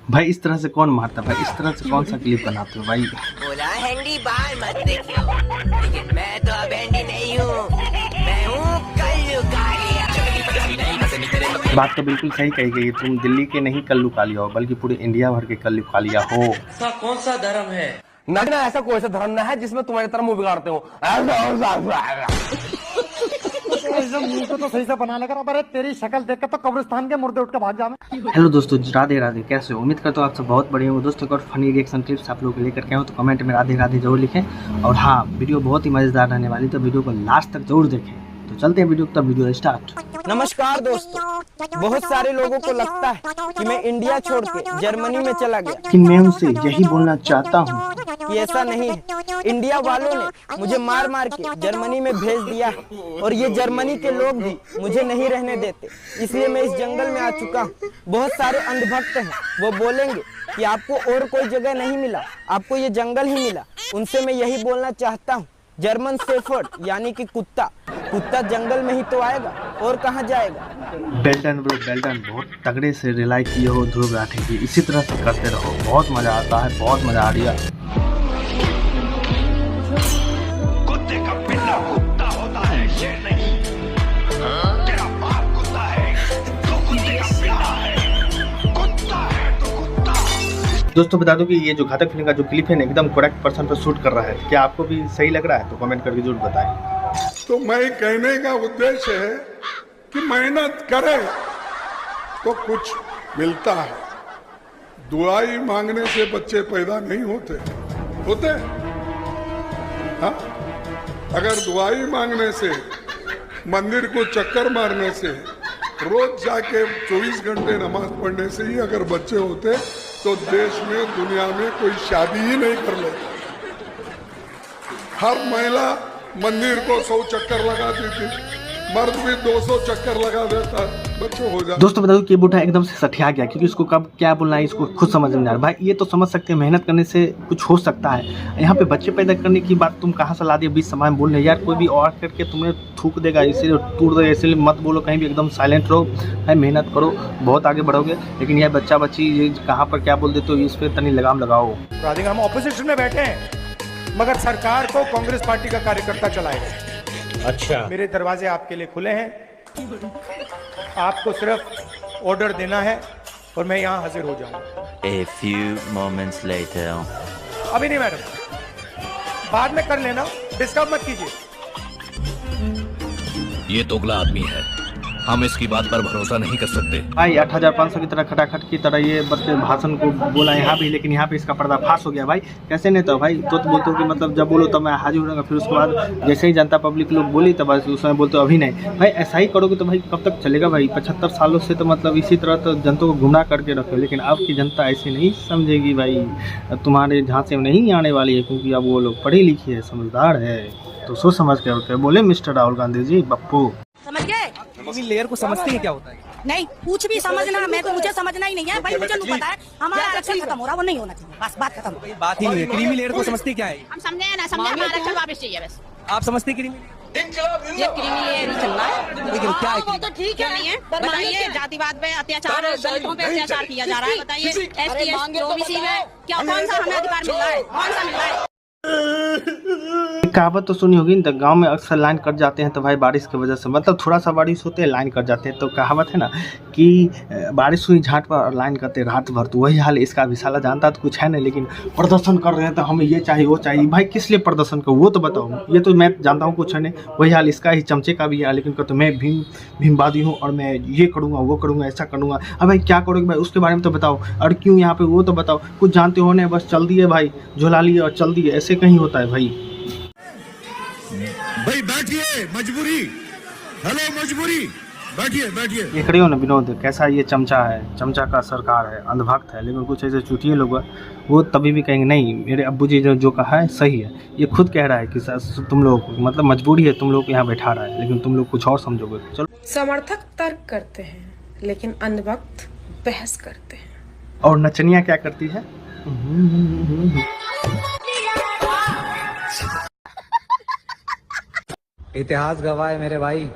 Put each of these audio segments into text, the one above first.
भाई इस तरह से कौन मारता है भाई? इस तरह से कौन सा क्लिप बनाते हो भाई? बोला हैंडी बाल मत देखियो, लेकिन मैं तो अब हैंडी नहीं हूँ, मैं हूँ कल्लू कालिया। बात तो बिल्कुल सही कही गई। तुम दिल्ली के नहीं कल्लू कालिया हो, बल्कि पूरे इंडिया भर के कल्लू कालिया हो। ऐसा कौन सा धर्म है? ना ऐसा कोई सा धर्म ना है जिसमें तुम्हारी तरह मुंह बिगाड़ते हो। मुंह को तो सही से बना लेकर, अरे तेरी शक्ल देख के तो कब्रिस्तान के मुर्दे उठ के भाग जावे। हेलो दोस्तों, राधे राधे। कैसे हो? उम्मीद करता हूँ आप सब बहुत बढ़िया हो। दोस्तों अगर फनी रिएक्शन टिप्स आप लोग लेकर के हो तो कमेंट में राधे राधे जरूर लिखें। और हाँ, वीडियो बहुत ही मजेदार रहने वाली, तो वीडियो को लास्ट तक जरूर देखें। तो चलते हैं वीडियो तब वीडियो स्टार्ट। नमस्कार दोस्तों, बहुत सारे लोगों को लगता है कि मैं इंडिया छोड़ के जर्मनी में चला गया, कि मैं उनसे यही बोलना चाहता हूँ कि ऐसा नहीं है। इंडिया वालों ने मुझे मार मार के जर्मनी में भेज दिया और ये जर्मनी के लोग भी मुझे नहीं रहने देते, इसलिए मैं इस जंगल में आ चुका हूँ। बहुत सारे अंधभक्त हैं, वो बोलेंगे कि आपको और कोई जगह नहीं मिला, आपको ये जंगल ही मिला। उनसे मैं यही बोलना चाहता हूँ, जर्मन शेफर्ड यानी कि कुत्ता जंगल में ही तो आएगा, और कहाँ जाएगा। बेल्टन ब्रो बेल्टन, बहुत तगड़े से रिलाई किए हो ध्रुव राठे की। इसी तरह से करते रहो, बहुत मजा आता है, बहुत मजा आ रही है। कुत्ते का पिल्ला कुत्ता होता है, शेर नहीं। तेरा बाप कुत्ता है तो कुत्ते का पिल्ला है, कुत्ता है तो कुत्ता। दोस्तों बता दो कि ये जो घातक फिल्म का जो क्लिप है ना, एकदम करेक्ट पर्सन पर शूट कर रहा है। क्या आपको भी सही लग रहा है? तो कमेंट करके जरूर बताएं। तो मैं कहने का उद्देश्य है कि मेहनत करे तो कुछ मिलता है। दुआई मांगने से बच्चे पैदा नहीं होते। हाँ? अगर दुआई मांगने से, मंदिर को चक्कर मारने से, रोज जाके 24 घंटे नमाज पढ़ने से ही अगर बच्चे होते तो देश में, दुनिया में कोई शादी ही नहीं कर लेता। हर महिला मंदिर को 100 चक्कर लगाती थी, मर्द भी 200 चक्कर लगा देता, बच्चे हो जाते। दोस्तों बता दूं कि ये बूढ़ा एकदम से सठिया गया, क्योंकि इसको कब क्या बोलना है इसको खुद समझ में नहीं आ रहा। भाई ये तो समझ सकते हैं मेहनत करने से कुछ हो सकता है, यहाँ पे बच्चे पैदा करने की बात तुम कहाँ से ला दिए? बीच समय बोल रहे यार, कोई भी और करके तुम्हें थूक देगा, इसीलिए टूट देगा। इसलिए मत बोलो कहीं भी, एकदम साइलेंट रहो, है मेहनत करो, बहुत आगे बढ़ोगे। लेकिन यह बच्चा बच्ची ये कहाँ पर क्या बोल देते हो, इस पर तनी लगाम लगाओ। राधिका, हम ऑपोजिशन में बैठे हैं, मगर सरकार को कांग्रेस पार्टी का कार्यकर्ता चलाएगा। अच्छा, मेरे दरवाजे आपके लिए खुले हैं, आपको सिर्फ ऑर्डर देना है और मैं यहाँ हाजिर हो जाऊंगा। A few moments later. अभी नहीं मैडम, बाद में कर लेना, डिस्टर्ब मत कीजिए। ये दोगला आदमी है, हम इसकी बात पर भरोसा नहीं कर सकते। भाई 8500 की तरह खटाखट की तरह ये बच्चे भाषण को बोला यहाँ भी, लेकिन यहाँ पे इसका पर्दाफाश हो गया। भाई कैसे नहीं? तो भाई तो बोलते हो कि मतलब जब बोलो तब मैं हाजिर हो जाऊंगा, फिर उसके बाद जैसे ही जनता पब्लिक लोग बोली तब बस उस समय बोलते हो अभी नहीं। भाई ऐसा ही करोगे तो भाई कब तक चलेगा? भाई 75 सालों से तो मतलब इसी तरह तो जनता को गुमराह करके रखो, लेकिन अब की जनता ऐसे नहीं समझेगी भाई, तुम्हारे झांसे में नहीं आने वाली है, क्योंकि अब वो लोग पढ़ी लिखी है, समझदार है। तो सोच समझ के होते बोले मिस्टर राहुल गांधी जी, बप्पू। समझ गए? लेयर को समझते हैं क्या होता है? नहीं, कुछ भी समझना, मैं तो मुझे समझना ही नहीं है भाई, मुझे नहीं पता है। हमारा आरक्षण खत्म हो रहा, वो नहीं होना चाहिए, बस बात खत्म। बात ही नहीं है। क्रीमी लेयर को समझते क्या है? हम समझे ना समझे, हमारा आरक्षण वापस चाहिए बस। आप समझते क्रीमी? ये क्रीमी लेयर ही चल रहा है, लेकिन क्या है? वो तो ठीक है, नहीं है। बताइए, जातिवाद पे अत्याचार, दलितों पे अत्याचार किया जा रहा है, बताइए। ST OBC में क्या, कौन सा हमें अधिकार मिल रहा है? कौन सा मिल रहा है? कहावत तो सुनी होगी ना, गांव में अक्सर लाइन कट जाते हैं तो भाई बारिश की वजह से, मतलब थोड़ा सा बारिश होते हैं लाइन कट जाते हैं। तो कहावत है ना कि बारिश हुई झाट पर और लाइन करते रात भर। तो वही हाल इसका भी। साला जानता तो कुछ है नहीं, लेकिन प्रदर्शन कर रहे हैं तो हमें ये चाहिए वो चाहिए। भाई किस लिए प्रदर्शन करो वो तो बताओ। ये तो मैं जानता हूँ कुछ है नहीं, वही हाल इसका ही, चमचे का भी है। लेकिन कहते मैं भीमवादी हूँ और मैं ये करूँगा वो करूँगा ऐसा करूँगा। अब भाई क्या करोगे भाई, उसके बारे में तो बताओ, और क्यों यहाँ पे वो तो बताओ। कुछ जानते हो नहीं, बस चल दिए भाई, झोला लिए और चल दिए। ऐसे कहीं होता है भाई। भाई बैठिए, मजबूरी। हेलो मजबूरी, बैठिए बैठिए। ये खड़े हो ना विनोद, कैसा ये चमचा है, चमचा का सरकार है, अंधभक्त है। लेकिन कुछ ऐसे चुटिए लोग वो तभी भी कहेंगे नहीं, मेरे अब्बू जी जो कहा है सही है। ये खुद कह रहा है कि तुम लोग मतलब मजबूरी है, तुम लोग को यहाँ बैठा रहा है, लेकिन तुम लोग कुछ और समझोगे। चलो, समर्थक तर्क करते हैं, लेकिन अंधभक्त बहस करते हैं। और नचनिया क्या करती है? इतिहास गवाह है मेरे भाई,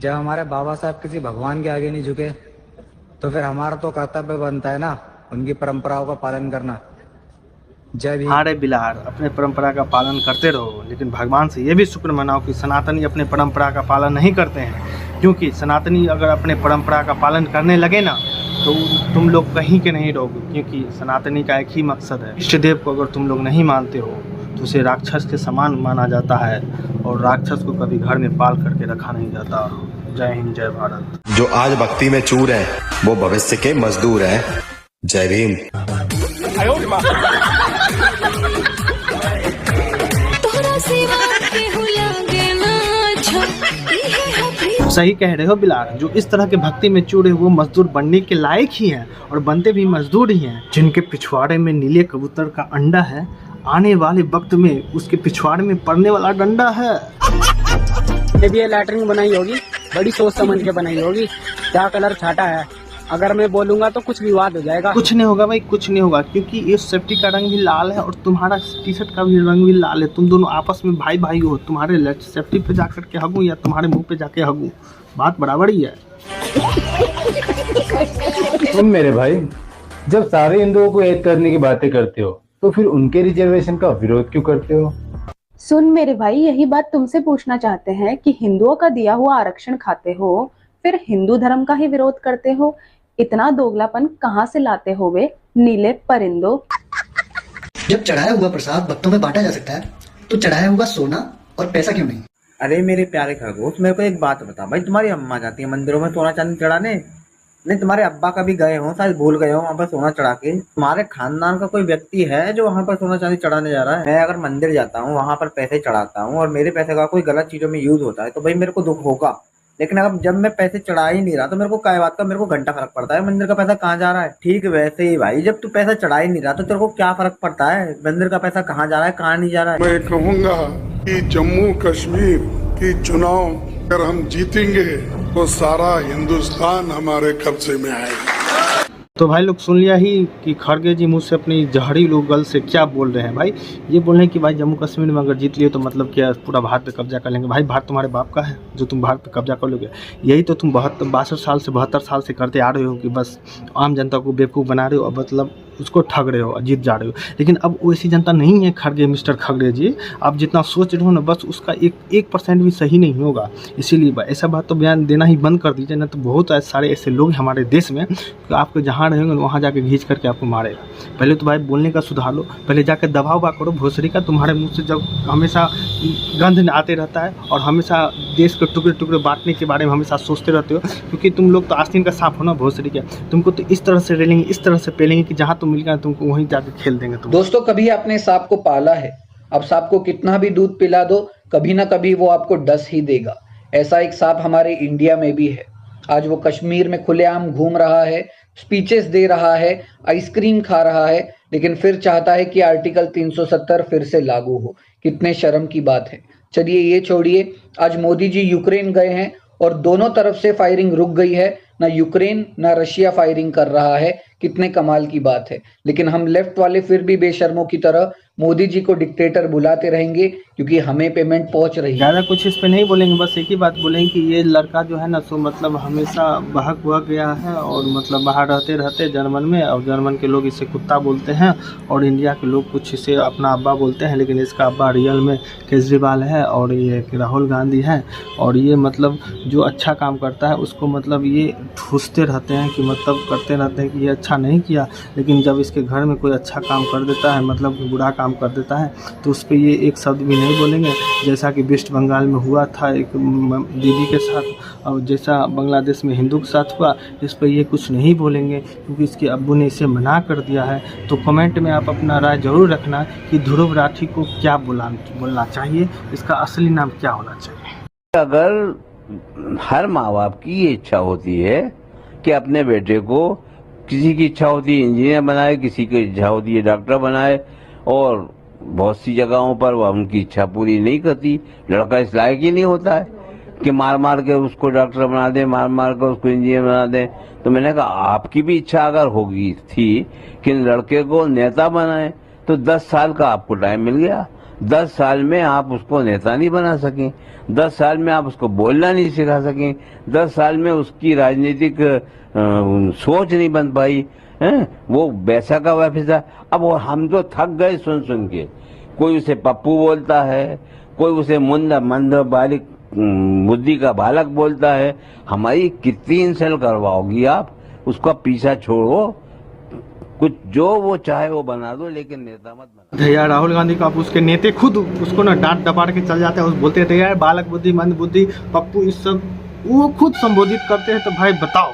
जब हमारे बाबा साहब किसी भगवान के आगे नहीं झुके तो फिर हमारा तो कर्तव्य बनता है ना उनकी परंपराओं का पालन करना। जय भीम। हाँ रे बिलार, अपने परंपरा का पालन करते रहो, लेकिन भगवान से ये भी शुक्र मनाओ कि सनातनी अपने परंपरा का पालन नहीं करते हैं, क्योंकि सनातनी अगर अपने परंपरा का पालन करने लगे ना तो तुम लोग कहीं के नहीं रहोगे, क्योंकि सनातनी का एक ही मकसद है, इष्ट देव को अगर तुम लोग नहीं मानते हो तो उसे राक्षस के समान माना जाता है, और राक्षस को कभी घर में पाल करके रखा नहीं जाता। जय हिंद, जय भारत। जो आज भक्ति में चूर हैं, वो भविष्य के मजदूर हैं। जय भीम। सही कह रहे हो बिलार, जो इस तरह के भक्ति में चूर है वो मजदूर बनने के लायक ही हैं, और बनते भी मजदूर ही हैं। जिनके पिछवाड़े में नीले कबूतर का अंडा है, आने वाले वक्त में उसके पिछवाड़े में पड़ने वाला डंडा है। ये लैटरिन बनाई होगी, बड़ी सोच समझ के बनाई होगी। क्या कलर छाटा है, अगर मैं बोलूंगा तो कुछ विवाद हो जाएगा। कुछ नहीं होगा भाई, कुछ नहीं होगा, क्योंकि ये सेफ्टी का रंग भी लाल है और तुम्हारा टी शर्ट का भी रंग भी लाल है। तुम दोनों आपस में भाई भाई हो, तुम्हारे सेफ्टी पे जाकर के हगूं या तुम्हारे मुंह पे जाके हगूं, बात बराबर ही है। तुम मेरे भाई जब सारे हिंदुओं को एक करने की बातें करते हो तो फिर उनके रिजर्वेशन का विरोध क्यों करते हो? सुन मेरे भाई, यही बात तुमसे पूछना चाहते हैं कि हिंदुओं का दिया हुआ आरक्षण खाते हो, फिर हिंदू धर्म का ही विरोध करते हो। इतना दोगलापन कहाँ से लाते हो वे नीले परिंदों? जब चढ़ाया हुआ प्रसाद भक्तों में बांटा जा सकता है तो चढ़ाया हुआ सोना और पैसा क्यों नहीं? अरे मेरे प्यारे खरगोश, मेरे को एक बात बता भाई, तुम्हारी अम्मा जाती है मंदिरों में सोना चांदी चढ़ाने? नहीं, तुम्हारे अब्बा कभी गए हो, शायद भूल गए हो वहाँ पर सोना चढ़ा के? तुम्हारे खानदान का कोई व्यक्ति है जो वहाँ पर सोना चांदी चढ़ाने जा रहा है? मैं अगर मंदिर जाता हूँ, वहाँ पर पैसे चढ़ाता हूँ और मेरे पैसे का कोई गलत चीजों में यूज होता है तो भाई मेरे को दुख होगा, लेकिन अब जब मैं पैसे चढ़ा ही नहीं रहा तो मेरे को क्या बात का, मेरे को घंटा फर्क पड़ता है मंदिर का पैसा कहाँ जा रहा है। ठीक वैसे ही भाई, जब तू पैसा चढ़ा ही नहीं रहा तो तेरे को क्या फर्क पड़ता है मंदिर का पैसा कहाँ जा रहा है कहाँ नहीं जा रहा है। मैं कहूँगा कि जम्मू कश्मीर की चुनाव अगर हम जीतेंगे तो सारा हिंदुस्तान हमारे कब्जे में आएगा। तो भाई लोग सुन लिया ही कि खड़गे जी मुझसे अपनी जहरीली गल से क्या बोल रहे हैं। भाई ये बोल रहे हैं कि भाई जम्मू कश्मीर में अगर जीत लिए तो मतलब क्या पूरा भारत पे कब्जा कर लेंगे। भाई भारत तुम्हारे बाप का है जो तुम भारत पे कब्जा कर लोगे? यही तो तुम 72 साल से करते आ रहे हो कि बस आम जनता को बेवकूफ़ बना रहे हो और मतलब उसको ठग रहे हो और जीत जा रहे हो। लेकिन अब वैसी जनता नहीं है खड़गे, मिस्टर खड़गे जी। आप जितना सोच रहे हो ना बस उसका 1% भी सही नहीं होगा। इसीलिए ऐसा बात तो बयान देना ही बंद कर दीजिए, ना तो बहुत सारे ऐसे लोग हमारे देश में कि आपको जहाँ रहेंगे वहाँ जाके घींच करके आपको मारेगा। पहले तो भाई बोलने का सुधार लो, पहले जाके दबाव बा करो भोसड़ी का। तुम्हारे मुँह से जब हमेशा गंध आते रहता है और हमेशा देश के टुकड़े टुकड़े बांटने के बारे में हमेशा सोचते रहते हो, क्योंकि तुम लोग तो आस्तीन का सांप हो ना भोसड़ी के। तुमको तो इस तरह से रेलेंगे, इस तरह से पेलेंगे कि जहाँ तुम मिल गया तुमको वहीं जाके खेल देंगे तुम। दोस्तों, कभी आपने सांप को पाला है, अब सांप को कितना भी दूध पिला दो कभी ना कभी वो आपको डस ही देगा। ऐसा एक सांप हमारे इंडिया में भी है। आज वो कश्मीर में खुलेआम घूम रहा है, स्पीचेस दे रहा है, आइसक्रीम खा रहा है, लेकिन फिर चाहता है कि आर्टिकल 370 फिर से लागू हो। कितने शर्म की बात है। चलिए ये छोड़िए, आज मोदी जी यूक्रेन गए हैं और दोनों तरफ से फायरिंग रुक गई है। ना यूक्रेन ना रशिया फायरिंग कर रहा है। कितने कमाल की बात है। लेकिन हम लेफ्ट वाले फिर भी बेशर्मों की तरह मोदी जी को डिक्टेटर बुलाते रहेंगे क्योंकि हमें पेमेंट पहुंच रही है। ज़्यादा कुछ इस पे नहीं बोलेंगे, बस एक ही बात बोलेंगे कि ये लड़का जो है ना सो मतलब हमेशा बहक गया है और मतलब बाहर रहते रहते जर्मन में, और जर्मन के लोग इसे कुत्ता बोलते हैं और इंडिया के लोग कुछ इसे अपना अब्बा बोलते हैं, लेकिन इसका अब्बा रियल में केजरीवाल है और ये राहुल गांधी है। और ये मतलब जो अच्छा काम करता है उसको मतलब ये ठूसते रहते हैं कि मतलब करते रहते हैं कि ये अच्छा नहीं किया, लेकिन जब इसके घर में कोई अच्छा काम कर देता है मतलब बुरा काम कर देता है तो उस पर ये एक शब्द भी नहीं बोलेंगे। जैसा कि वेस्ट बंगाल में हुआ था एक दीदी के साथ और जैसा बांग्लादेश में हिंदू के साथ हुआ, इस पर ये कुछ नहीं बोलेंगे क्योंकि इसके अब्बू ने इसे मना कर दिया है। तो कमेंट में आप अपना राय ज़रूर रखना कि ध्रुव राठी को क्या बोलना चाहिए, इसका असली नाम क्या होना चाहिए। अगर हर माँ बाप की ये इच्छा होती है कि अपने बेटे को, किसी की इच्छा होती है इंजीनियर बनाए, किसी की इच्छा होती है डॉक्टर बनाए, और बहुत सी जगहों पर वह उनकी इच्छा पूरी नहीं करती। लड़का इस लायक ही नहीं होता है कि मार मार के उसको डॉक्टर बना दें, मार मार कर उसको इंजीनियर बना दें। तो मैंने कहा आपकी भी इच्छा अगर होगी थी कि लड़के को नेता बनाए तो 10 साल का आपको टाइम मिल गया। 10 साल में आप उसको नेता नहीं बना सकें, 10 साल में आप उसको बोलना नहीं सिखा सकें, 10 साल में उसकी राजनीतिक सोच नहीं बन पाई है, वो वैसा का वैसा। अब हम तो थक गए सुन सुन के, कोई उसे पप्पू बोलता है, कोई उसे मंद बालिक बुद्धि का बालक बोलता है। हमारी कितनी इंसल्ट करवाओगी आप? उसका पीछा छोड़ो, कुछ जो वो चाहे वो बना दो, लेकिन नेता मत बना। यार राहुल गांधी को आप उसके नेता खुद उसको ना डांट डपाट के चल जाते हैं, उस बोलते थे यार बालक बुद्धि मंद बुद्धि पप्पू, इस सब वो खुद संबोधित करते हैं। तो भाई बताओ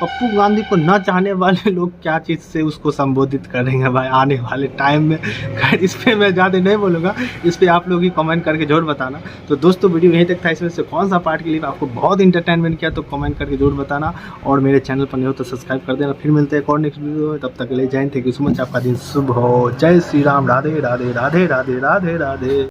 पप्पू गांधी को न चाहने वाले लोग क्या चीज़ से उसको संबोधित करेंगे भाई आने वाले टाइम में। खैर इस पर मैं ज़्यादा नहीं बोलूँगा, इस पर आप लोग ही कमेंट करके जरूर बताना। तो दोस्तों वीडियो यहीं तक था, इसमें से कौन सा पार्ट के लिए आपको बहुत इंटरटेनमेंट किया तो कमेंट करके जरूर बताना, और मेरे चैनल पर नहीं हो तो सब्सक्राइब कर देना। फिर मिलते हैं एक और नेक्स्ट वीडियो में, तब तक के लिए जय Hind, thank you so much, आपका दिन शुभ हो। जय श्री राम, राधे राधे राधे राधे राधे राधे।